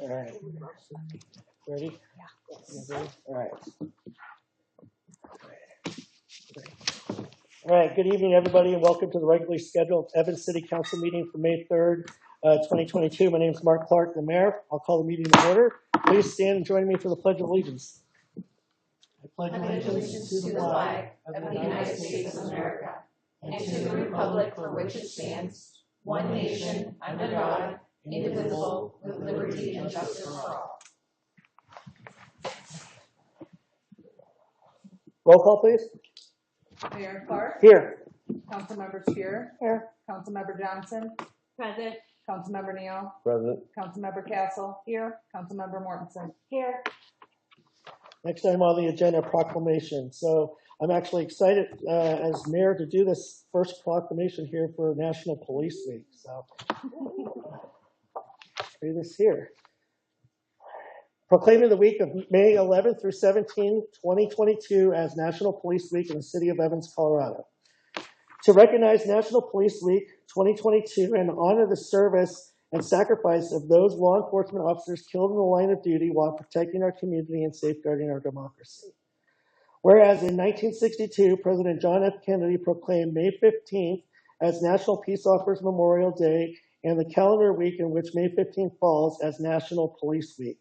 All right. Ready? Yeah. All right. All right. Good evening, everybody, and welcome to the regularly scheduled Evans City Council meeting for May 3rd, 2022. My name is Mark Clark, the mayor. I'll call the meeting to order. Please stand and join me for the Pledge of Allegiance. I pledge allegiance to the flag of the United States of America and to the republic for which it stands, one nation, under God, indivisible, with liberty and justice for all. Roll call, please. Mayor Clark. Here. Councilmember Spear. Here. Councilmember Johnson. Present. Councilmember Neal. Present. Councilmember Castle. Here. Councilmember Mortensen. Here. Next item on the agenda, proclamation. So I'm actually excited as mayor to do this first proclamation here for National Police Week. So do this here. Proclaiming the week of May 11th through 17th, 2022 as National Police Week in the city of Evans, Colorado. To recognize National Police Week 2022 and honor the service and sacrifice of those law enforcement officers killed in the line of duty while protecting our community and safeguarding our democracy. Whereas in 1962, President John F. Kennedy proclaimed May 15th as National Peace Officers Memorial Day and the calendar week in which May 15th falls as National Police Week.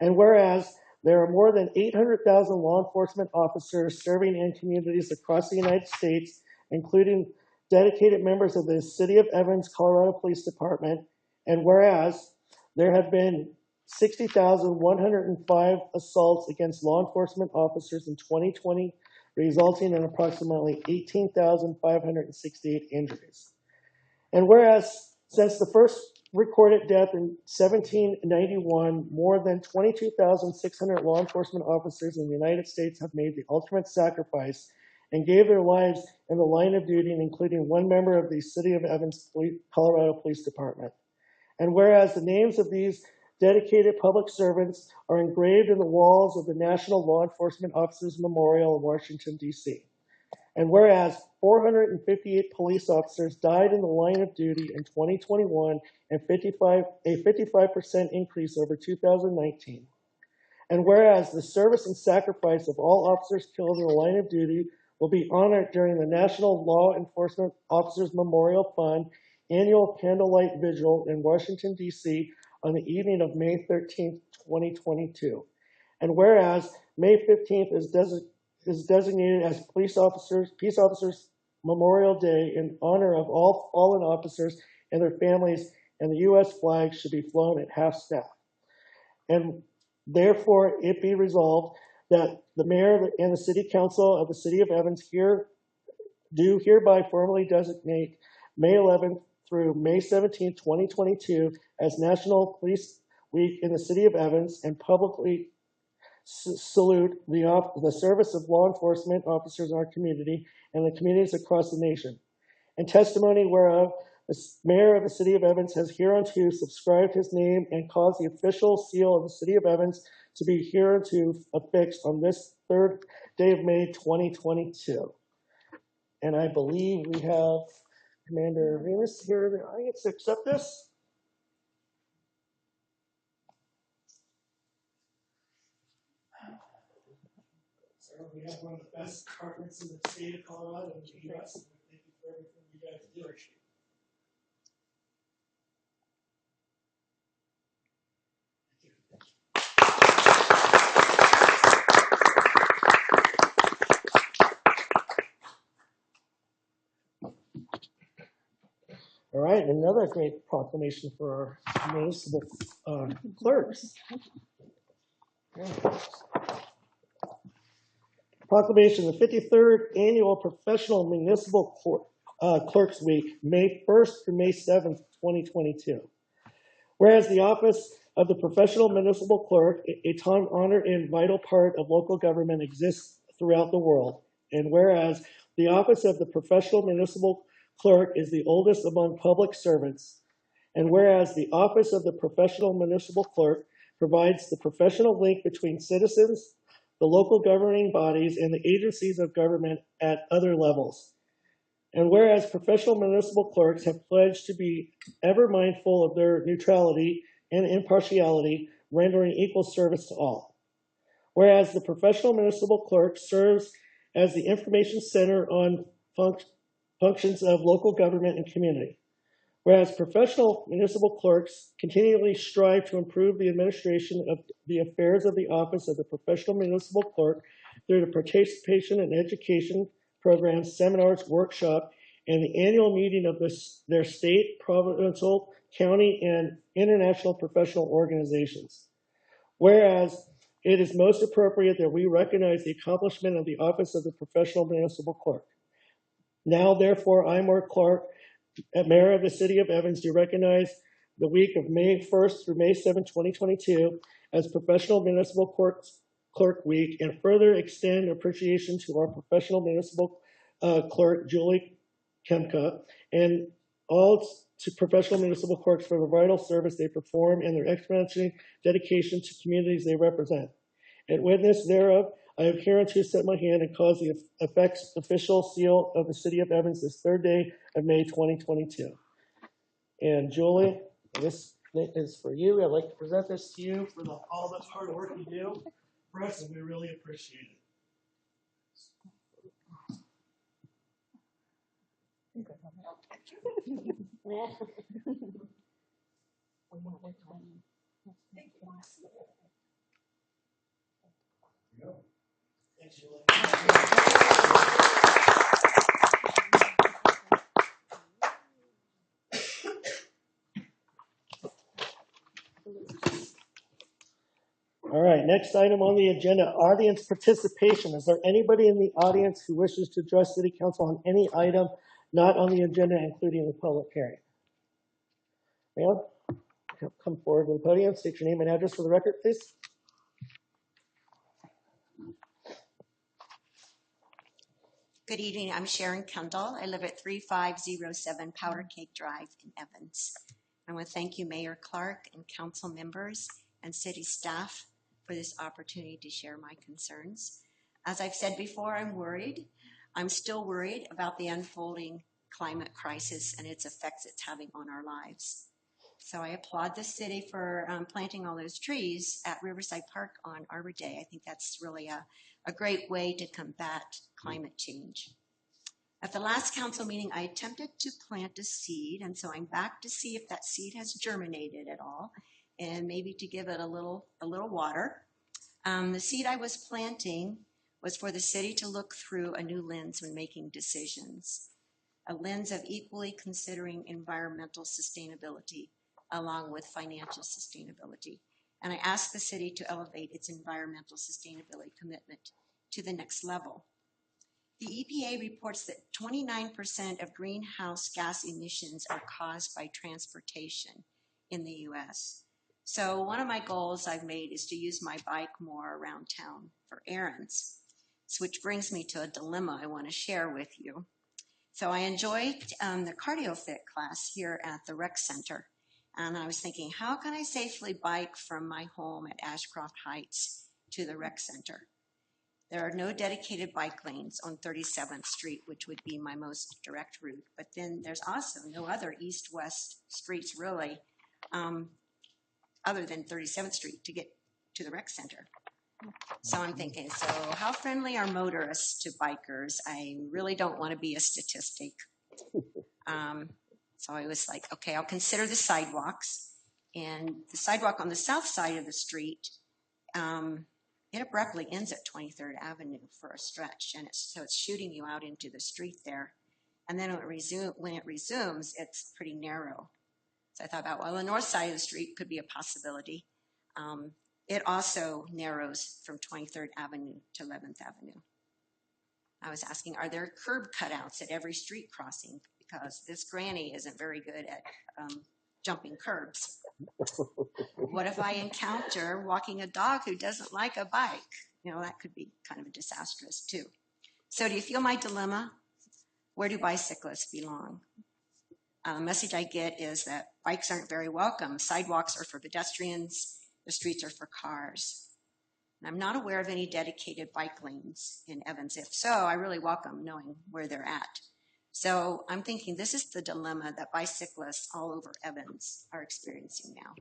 And whereas there are more than 800,000 law enforcement officers serving in communities across the United States, including dedicated members of the City of Evans, Colorado Police Department, and whereas there have been 60,105 assaults against law enforcement officers in 2020, resulting in approximately 18,568 injuries. And whereas since the first recorded death in 1791, more than 22,600 law enforcement officers in the United States have made the ultimate sacrifice and gave their lives in the line of duty, including one member of the City of Evans, Colorado Police Department. And whereas the names of these dedicated public servants are engraved in the walls of the National Law Enforcement Officers Memorial in Washington, D.C. And whereas 458 police officers died in the line of duty in 2021 and a 55% increase over 2019. And whereas the service and sacrifice of all officers killed in the line of duty will be honored during the National Law Enforcement Officers Memorial Fund annual candlelight vigil in Washington, D.C. on the evening of May 13th, 2022. And whereas May 15th is designated as Peace Officers Memorial Day in honor of all fallen officers and their families, and the U.S. flag should be flown at half-staff. And therefore, it be resolved that the mayor and the city council of the city of Evans do hereby formally designate May 11th through May 17th, 2022 as National Police Week in the city of Evans and publicly salute the service of law enforcement officers in our community and the communities across the nation. In testimony whereof, the mayor of the city of Evans has hereunto subscribed his name and caused the official seal of the city of Evans to be hereunto affixed on this 3rd day of May, 2022. And I believe we have Commander Venus here in the audience to accept this. So we have one of the best departments in the state of Colorado and the U.S. Thank you for everything you guys do. All right, another great proclamation for our municipal clerks. Proclamation, the 53rd Annual Professional Municipal Clerks Week, May 1st through May 7th, 2022. Whereas the office of the Professional Municipal Clerk, a time honored and vital part of local government, exists throughout the world. And whereas the office of the Professional Municipal Clerk is the oldest among public servants. And whereas the office of the Professional Municipal Clerk provides the professional link between citizens, the local governing bodies, and the agencies of government at other levels. And whereas professional municipal clerks have pledged to be ever mindful of their neutrality and impartiality rendering equal service to all. Whereas the professional municipal clerk serves as the information center on functions of local government and community. Whereas professional municipal clerks continually strive to improve the administration of the affairs of the office of the professional municipal clerk through the participation in education programs, seminars, workshop, and the annual meeting of their state, provincial, county, and international professional organizations. Whereas it is most appropriate that we recognize the accomplishment of the office of the professional municipal clerk. Now, therefore, I, Mark Clark, Mayor of the City of Evans, do recognize the week of May 1st through May 7th, 2022 as Professional Municipal Clerk Week, and further extend appreciation to our professional municipal clerk, Julie Kemka, and all to professional municipal clerks for the vital service they perform and their exponential dedication to communities they represent. In witness thereof, I have hereunto set my hand and caused the effects official seal of the City of Evans this 3rd day of May 2022. And Julie, this is for you. I'd like to present this to you for all the hard work you do for us, and we really appreciate it. Thanks, Julie. All right, next item on the agenda, audience participation. Is there anybody in the audience who wishes to address City Council on any item not on the agenda, including the public hearing? Ma'am, come forward to the podium, state your name and address for the record, please. Good evening, I'm Sharon Kendall. I live at 3507 Powder Cake Drive in Evans. I want to thank you, Mayor Clark and council members and city staff for this opportunity to share my concerns. As I've said before, I'm worried. I'm still worried about the unfolding climate crisis and its effects it's having on our lives. So I applaud the city for planting all those trees at Riverside Park on Arbor Day. I think that's really a great way to combat climate change. At the last council meeting, I attempted to plant a seed, and so I'm back to see if that seed has germinated at all, and maybe to give it a little water. The seed I was planting was for the city to look through a new lens when making decisions, a lens of equally considering environmental sustainability along with financial sustainability. And I asked the city to elevate its environmental sustainability commitment to the next level. The EPA reports that 29% of greenhouse gas emissions are caused by transportation in the U.S. So one of my goals I've made is to use my bike more around town for errands, which brings me to a dilemma I want to share with you. So I enjoyed the cardio fit class here at the rec center. And I was thinking, how can I safely bike from my home at Ashcroft Heights to the rec center? There are no dedicated bike lanes on 37th Street, which would be my most direct route. But then there's also no other east-west streets really, other than 37th Street to get to the rec center. So I'm thinking, so how friendly are motorists to bikers? I really don't want to be a statistic. So I was like, okay, I'll consider the sidewalks. And the sidewalk on the south side of the street, it abruptly ends at 23rd Avenue for a stretch. And so it's shooting you out into the street there. And then when it resumes, it's pretty narrow. So I thought about, well, the north side of the street could be a possibility. It also narrows from 23rd Avenue to 11th Avenue. I was asking, are there curb cutouts at every street crossing? Because this granny isn't very good at jumping curbs. What if I encounter walking a dog who doesn't like a bike? You know, that could be kind of disastrous too. So do you feel my dilemma? Where do bicyclists belong? The message I get is that bikes aren't very welcome. Sidewalks are for pedestrians. The streets are for cars. And I'm not aware of any dedicated bike lanes in Evans. If so, I really welcome knowing where they're at. So I'm thinking this is the dilemma that bicyclists all over Evans are experiencing now.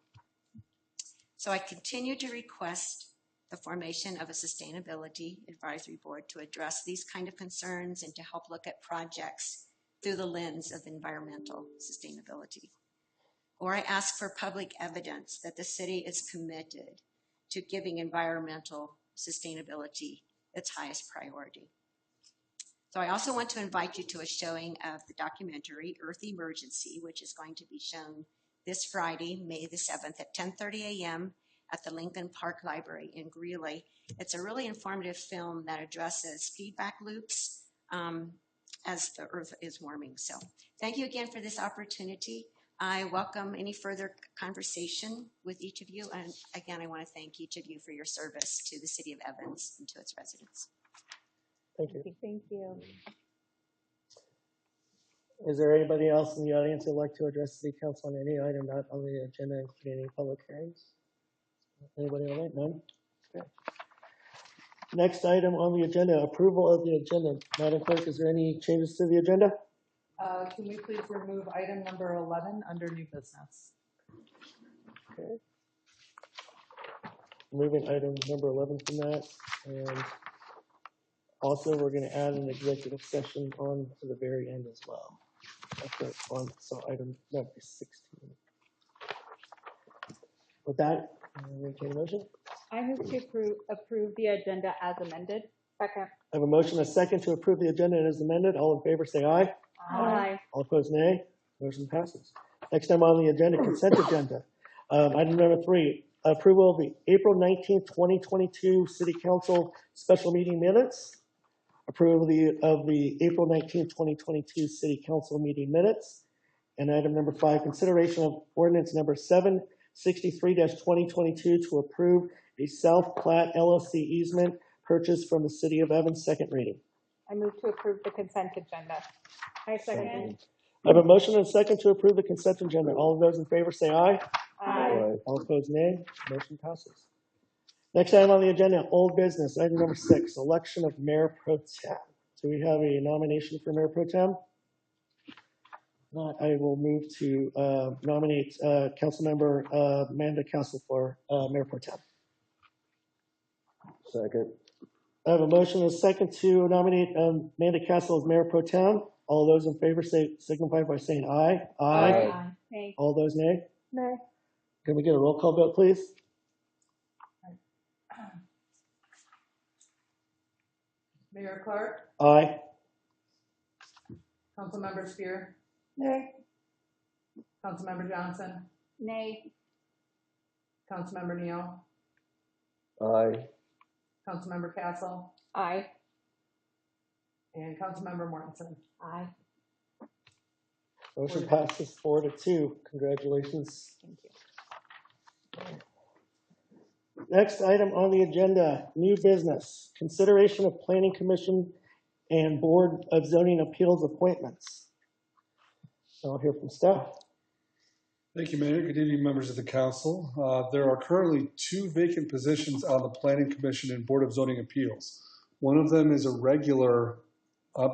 So I continue to request the formation of a sustainability advisory board to address these kind of concerns and to help look at projects through the lens of environmental sustainability. Or I ask for public evidence that the city is committed to giving environmental sustainability its highest priority. So I also want to invite you to a showing of the documentary Earth Emergency, which is going to be shown this Friday, May the 7th at 10:30 a.m. at the Lincoln Park Library in Greeley. It's a really informative film that addresses feedback loops as the Earth is warming. So thank you again for this opportunity. I welcome any further conversation with each of you. And again, I want to thank each of you for your service to the city of Evans and to its residents. Thank you. Thank you. Is there anybody else in the audience who'd like to address the city council on any item not on the agenda, including any public hearings? Anybody on that? None? Okay. Next item on the agenda, approval of the agenda. Madam Clerk, is there any changes to the agenda? Can we please remove item number 11 under new business? Okay. Moving item number 11 from that. And also, we're going to add an executive session on to the very end as well. After on, so item number 16. With that, entertain a motion. I move to approve the agenda as amended. Second. I have a motion, a second to approve the agenda as amended. All in favor, say aye. Aye. All opposed, nay. Motion passes. Next item on the agenda, consent agenda. Item number 3, approval of the April 19th, 2022 City Council special meeting minutes. Approval of the April 19th, 2022 City Council meeting minutes. And item number 5, consideration of ordinance number 763-2022 to approve a South Platte LLC easement purchased from the City of Evans, second reading. I move to approve the consent agenda. I second. I have a motion and a second to approve the consent agenda. All of those in favor say aye. Aye. All opposed, nay. Motion passes. Next item on the agenda, old business. Item number 6, election of Mayor Pro Tem. Do we have a nomination for Mayor Pro Tem? Not, I will move to nominate Councilmember Amanda Castle for Mayor Pro Tem. Second. I have a motion and a second to nominate Amanda Castle as Mayor Pro Tem. All those in favor signify by saying aye. Aye. Nay. All those nay. Nay. Can we get a roll call vote, please? Mayor Clark, Aye. Councilmember Spear, Nay. Councilmember Johnson, Nay. Councilmember Neal, Aye. Councilmember Castle, Aye. and Councilmember Mortensen. Aye. Motion passes 4-2. Congratulations. Thank you. Next item on the agenda, new business. Consideration of Planning Commission and Board of Zoning Appeals appointments. I'll hear from staff. Thank you, Mayor. Good evening, members of the council. There are currently 2 vacant positions on the Planning Commission and Board of Zoning Appeals. One of them is a regular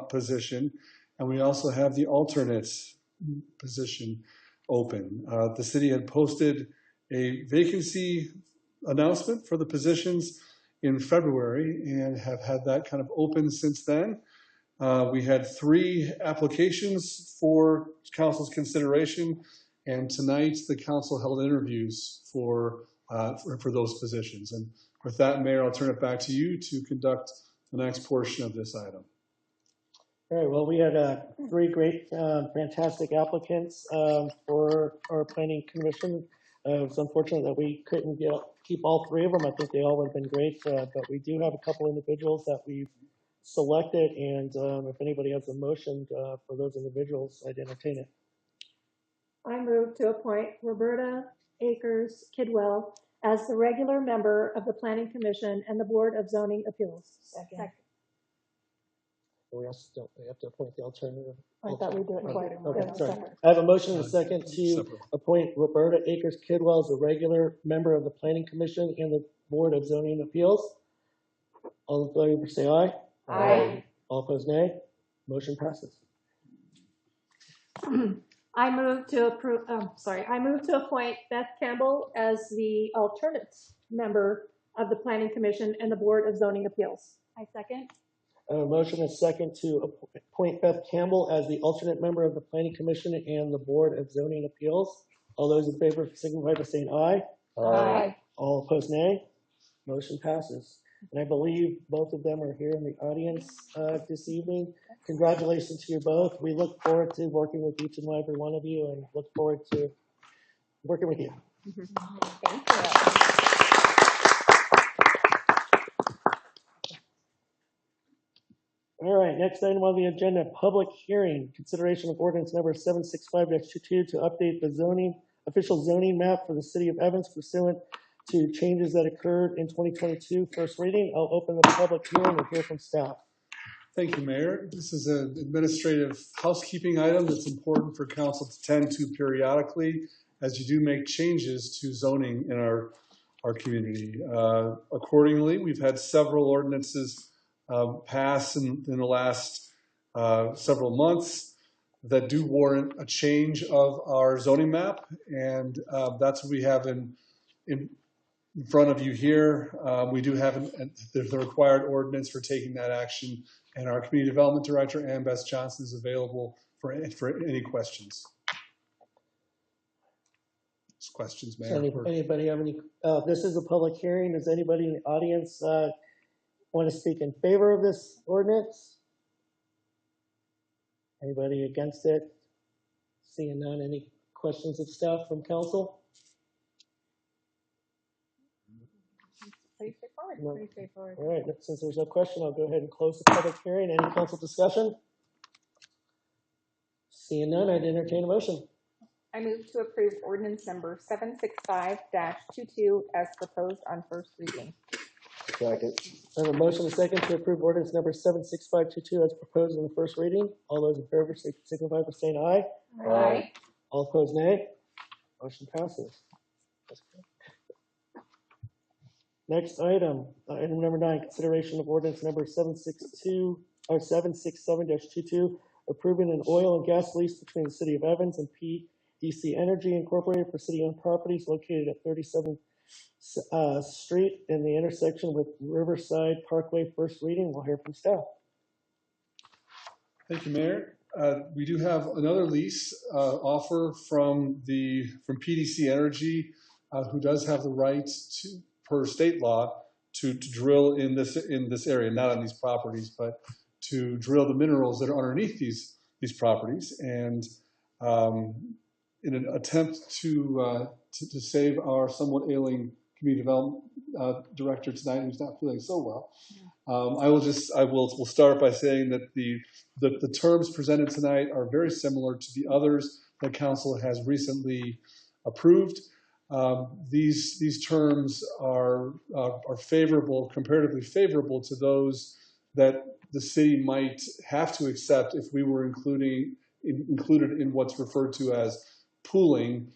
position, and we also have the alternate position open. The city had posted a vacancy announcement for the positions in February and have had that kind of open since then. We had 3 applications for council's consideration, and tonight the council held interviews for those positions. And with that, Mayor, I'll turn it back to you to conduct the next portion of this item. All right, well, we had 3 great, fantastic applicants for our Planning Commission. It's unfortunate that we couldn't keep all 3 of them. I think they all would have been great, but we do have a couple individuals that we've selected, and if anybody has a motion for those individuals, I'd entertain it. I move to appoint Roberta Akers Kidwell as the regular member of the Planning Commission and the Board of Zoning Appeals. Second. We also have to appoint the alternative. I thought we'd do it twice. Okay, sorry. I have a motion and a second to appoint Roberta Akers Kidwell as a regular member of the Planning Commission and the Board of Zoning Appeals. All in favor say aye. Aye. All opposed nay. Motion passes. I move to appoint Beth Campbell as the alternate member of the Planning Commission and the Board of Zoning Appeals. I second. I have a motion and a second to appoint Beth Campbell as the alternate member of the Planning Commission and the Board of Zoning Appeals. All those in favor signify by saying aye. Aye. All opposed, nay. Motion passes. And I believe both of them are here in the audience this evening. Congratulations to you both. We look forward to working with each and every one of you and look forward to working with you. Thank you. All right, next item on the agenda, public hearing, consideration of ordinance number 765-22 to update the official zoning map for the city of Evans pursuant to changes that occurred in 2022. First reading. I'll open the public hearing and hear from staff. Thank you, Mayor. This is an administrative housekeeping item that's important for council to tend to periodically as you do make changes to zoning in our community. Accordingly, we've had several ordinances pass in the last several months that do warrant a change of our zoning map, and that's what we have in front of you here. We do have the required ordinance for taking that action, and our community development director, Ann Beth Johnson, is available for any questions. Questions, Mayor? Anybody have any? This is a public hearing. Does anybody in the audience want to speak in favor of this ordinance? Anybody against it? Seeing none. Any questions of staff from council? Pretty straightforward. No. Pretty straightforward. All right. Since there's no question, I'll go ahead and close the public hearing. Any council discussion? Seeing none, I'd entertain a motion. I move to approve ordinance number 765-22 as proposed on first reading. Second. I have a motion and a second to approve ordinance number 76522 as proposed in the first reading. All those in favor signify by saying aye. Aye. All opposed, nay. Motion passes. Next item, item number 9, consideration of ordinance number 767-22, approving an oil and gas lease between the city of Evans and PDC Energy Incorporated for city-owned properties located at 37th Street in the intersection with Riverside Parkway. First reading. We'll hear from staff. Thank you, Mayor. We do have another lease offer from PDC Energy, who does have the right to, per state law, to drill in this area, not on these properties, but to drill the minerals that are underneath these properties. And in an attempt to save our somewhat ailing community development director tonight, who's not feeling so well, we'll start by saying that the terms presented tonight are very similar to the others that council has recently approved. These terms are favorable, comparatively favorable to those that the city might have to accept if we were included in what's referred to as pooling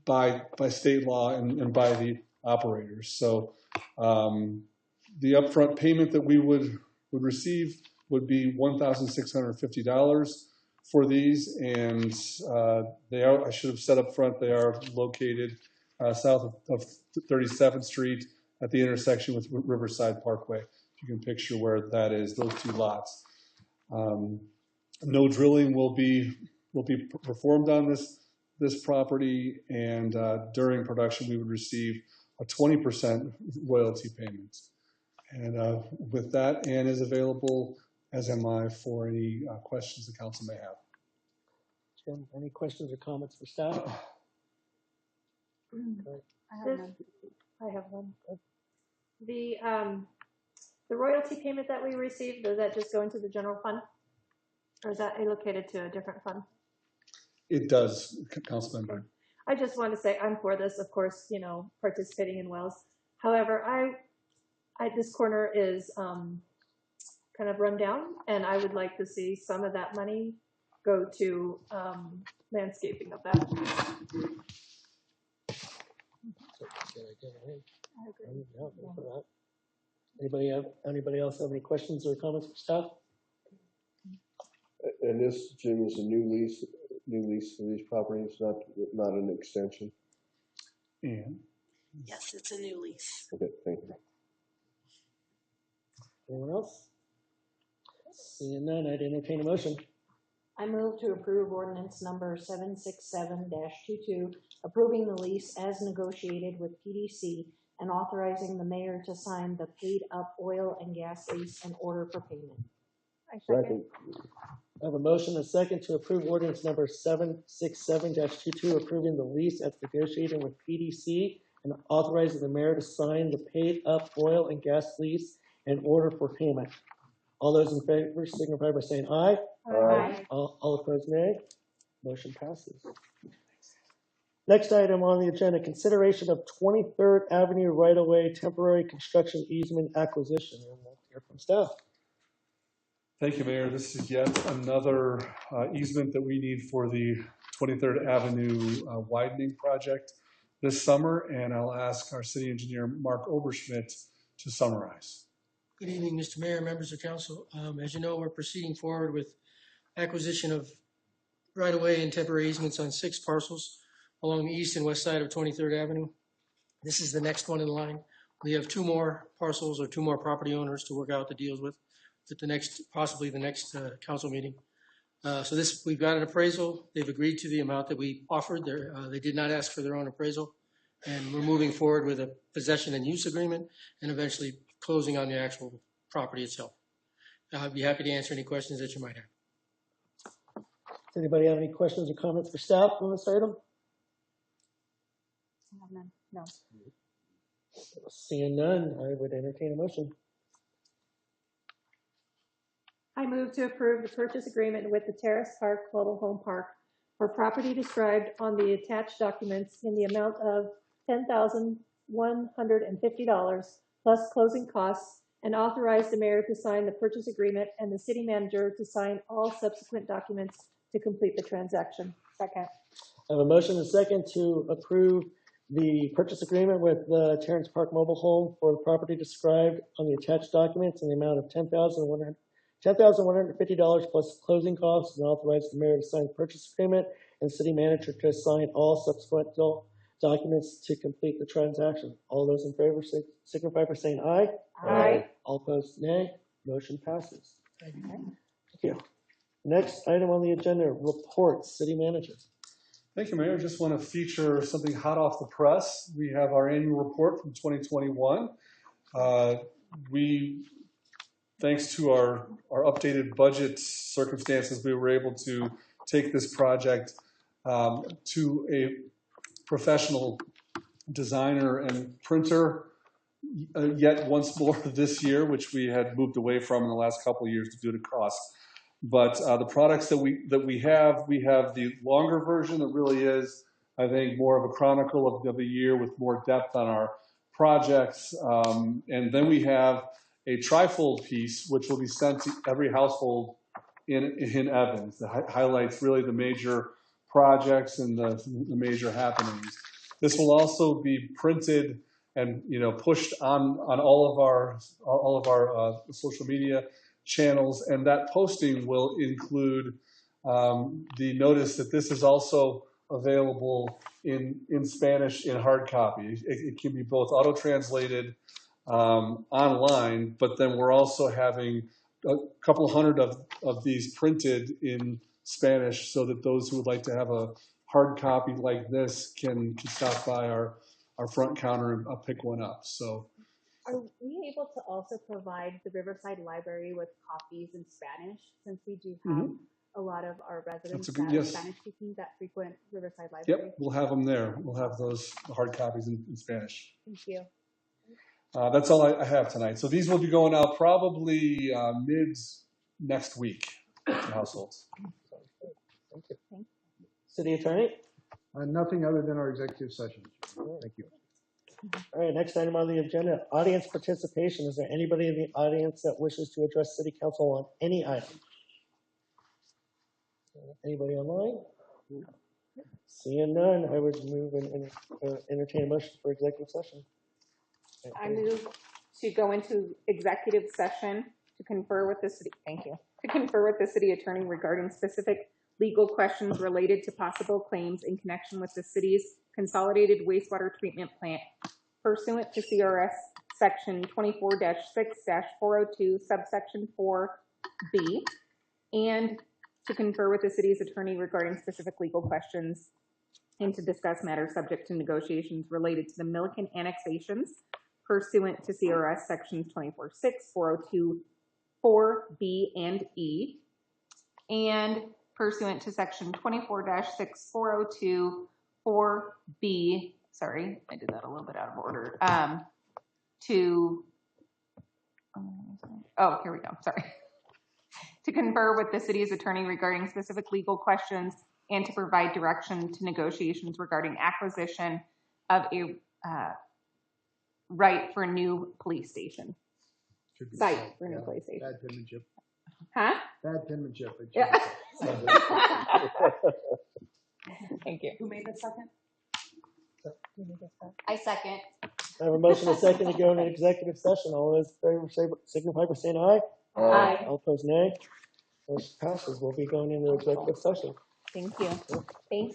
by state law and by the operators. So the upfront payment that we would receive would be $1,650 for these, and I should have said up front, they are located south of 37th Street at the intersection with Riverside Parkway. If you can picture where that is, those two lots. No drilling will be performed on this property, and during production we would receive a 20% royalty payment. And with that, Ann is available, as am I, for any questions the council may have. Jim, any questions or comments for staff? I have one. The royalty payment that we received, does that just go into the general fund? Or is that allocated to a different fund? It does, Councilmember. I just want to say I'm for this, of course, participating in wells. However, this corner is kind of run down, and I would like to see some of that money go to landscaping of that. Anybody else have any questions or comments for staff? And this, Jim, is a new lease new lease for these properties, not an extension. And Yes, it's a new lease. Okay, thank you. Anyone else? Seeing none, I'd entertain a motion. I move to approve ordinance number 767-22, approving the lease as negotiated with PDC and authorizing the mayor to sign the paid-up oil and gas lease and order for payment. I second. Second. I have a motion and a second to approve ordinance number 767-22, approving the lease as negotiated with PDC and authorizing the mayor to sign the paid-up oil and gas lease and order for payment. All those in favor signify by saying aye. Aye. All opposed, nay. Motion passes. Next item on the agenda, consideration of 23rd Avenue right-of-way temporary construction easement acquisition. And we'll hear from staff. thank you, Mayor. This is yet another easement that we need for the 23rd Avenue widening project this summer, and I'll ask our city engineer, Mark Oberschmidt, to summarize. Good evening, Mr. Mayor, members of council. As you know, we're proceeding forward with acquisition of right-of-way and temporary easements on 6 parcels along the east and west side of 23rd Avenue. This is the next one in line. We have 2 more parcels or 2 more property owners to work out the deals with at the next, possibly the next council meeting. So we've got an appraisal. They've agreed to the amount that we offered. They did not ask for their own appraisal. And we're moving forward with a possession and use agreement and eventually closing on the actual property itself. I'd be happy to answer any questions that you might have. Does anybody have any questions or comments for staff on this item? I have none. No. Seeing none, I would entertain a motion. I move to approve the purchase agreement with the Terrace Park Mobile Home Park for property described on the attached documents in the amount of $10,150 plus closing costs, and authorize the mayor to sign the purchase agreement and the city manager to sign all subsequent documents to complete the transaction. Second. I have a motion and a second to approve the purchase agreement with the Terrence Park Mobile Home for the property described on the attached documents in the amount of $10,150 plus closing costs, and authorize the mayor to sign the purchase agreement and the city manager to sign all subsequent documents to complete the transaction. All those in favor signify by saying aye. Aye. All opposed, nay. Motion passes. Thank you. Thank you. Next item on the agenda, reports, city manager. Thank you, Mayor. Just want to feature something hot off the press. We have our annual report from 2021. Thanks to our updated budget circumstances, we were able to take this project to a professional designer and printer yet once more this year, which we had moved away from in the last couple of years due to cost. But the products that we have the longer version that really is, I think, more of a chronicle of the year with more depth on our projects. And then we have a trifold piece, which will be sent to every household in Evans, that highlights really the major projects and the major happenings. This will also be printed and pushed on all of our social media channels, and that posting will include the notice that this is also available in Spanish in hard copy. It can be both auto-translated online, but then we're also having a couple hundred of these printed in Spanish so that those who would like to have a hard copy like this can stop by our front counter and pick one up. So, Are we able to also provide the Riverside Library with copies in Spanish, since we do have a lot of our residents that are Spanish speaking that frequent Riverside Library? Yep, we'll have them there. We'll have those hard copies in Spanish. Thank you. That's all I have tonight. So these will be going out probably mid next week to households. Thank you. City Attorney? Nothing other than our executive session. Thank you. All right, next item on the agenda, audience participation. Is there anybody in the audience that wishes to address City Council on any item? Anybody online? Seeing none, I would move and entertain a motion for executive session. I move to go into executive session to confer with the city. Thank you. To confer with the city attorney regarding specific legal questions related to possible claims in connection with the city's consolidated wastewater treatment plant pursuant to CRS section 24-6-402 subsection 4B, and to confer with the city's attorney regarding specific legal questions and to discuss matters subject to negotiations related to the Milliken annexations pursuant to CRS sections 24-6, 402, 4B and E, and pursuant to section 24-6, 402, 4B, sorry, I did that a little bit out of order, here we go, sorry. To confer with the city's attorney regarding specific legal questions and to provide direction to negotiations regarding acquisition of a right for a new police station. Site for a new police station. Bad penmanship. Huh? Bad penmanship. Yeah. Thank you. Who made the second? I second. I have a motion and a second to go into executive session. All those in favor signify by saying aye. Aye. All opposed, nay. Motion passes. We'll be going into executive session. Thank you. Thank you.